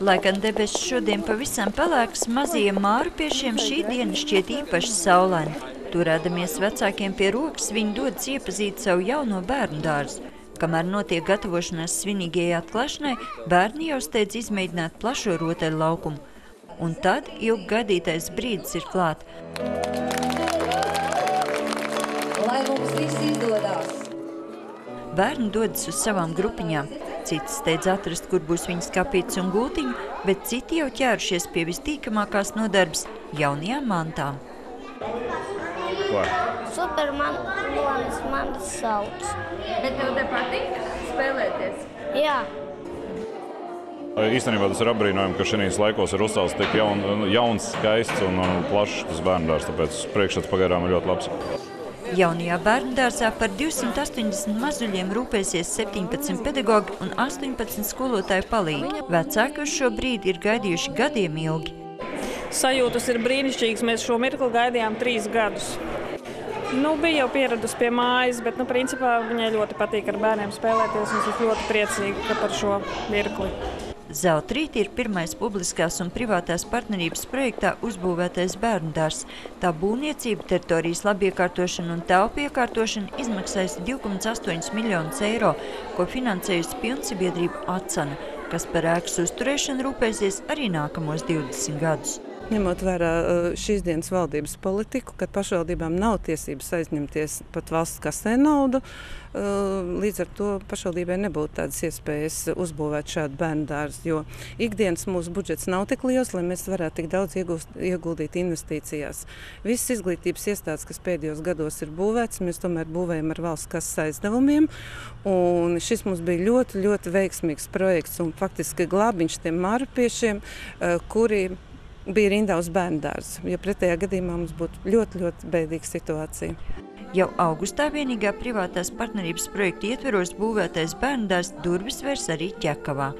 Lai gan debesis šodien pavisam pelēks, mazajiem mārupiešiem šī diena šķiet īpaši saulaina. Turēdamies vecākiem pie rokas, viņi dodas iepazīt savu jauno bērnu dārzu. Kamēr notiek gatavošanās svinīgajai atklāšanai, bērni jau steidz izmēģināt plašo rotaļu laukumu. Un tad ilgi gaidītais brīdis ir klāt. Lai mums viss izdodās! Bērni dodas uz savām grupiņām. Citi steidz atrast, kur būs viņas kapītes un gultiņi, bet citi jau ķērušies pie vistīkamākās nodarbes – jaunajām mantām. Ko? Supermanis manis sauc. Bet tev te patīk spēlēties? Jā. Īstenībā tas ir apbrīnojami, ka šīs laikos ir uzcelts tik jauns, skaists un plašs tas bērndārs, tāpēc priekšstats pagaidām ir ļoti labs. Jaunajā bērndārzā par 280 mazuļiem rūpēsies 17 pedagogi un 18 skolotāju palīgi. Vecāki uz šo brīdi ir gaidījuši gadiem ilgi. Sajūtas ir brīnišķīgas. Mēs šo mirkli gaidījām 3 gadus. Bija jau pieradusi pie mājas, bet principā viņai ļoti patīk ar bērniem spēlēties. Un es esmu ļoti priecīga par šo mirkli. Zeltrīt ir pirmais publiskās un privātās partnerības projektā uzbūvētais bērndārs. Tā būvniecība, teritorijas labiekārtošana un telpu iekārtošana izmaksājusi 2,8 miljonus eiro, ko finansējusi pilnsabiedrība Acana, kas par ēkas uzturēšanu rūpēsies arī nākamos 20 gadus. Ņemot vērā šīs dienas valdības politiku, kad pašvaldībām nav tiesības aizņemties pat valsts kasē naudu, līdz ar to pašvaldībai nebūtu tādas iespējas uzbūvēt šādu bērndārzu, jo ikdienas mūsu budžets nav tik liels, lai mēs varētu tik daudz ieguldīt investīcijās. Visas izglītības iestādes, kas pēdējos gados ir būvētas, mēs tomēr būvējam ar valsts kases aizdevumiem, un šis mums bija ļoti, ļoti veiksmīgs projekts un faktiski glābiņš tiem mārupiešiem, kuri bija rindā uz bērndārzu, jo pretējā gadījumā mums būtu ļoti, ļoti bēdīga situācija. Jau augustā vienīgā privātās partnerības projekta ietveros būvētais bērndārs durvis vērs arī Ķekavā.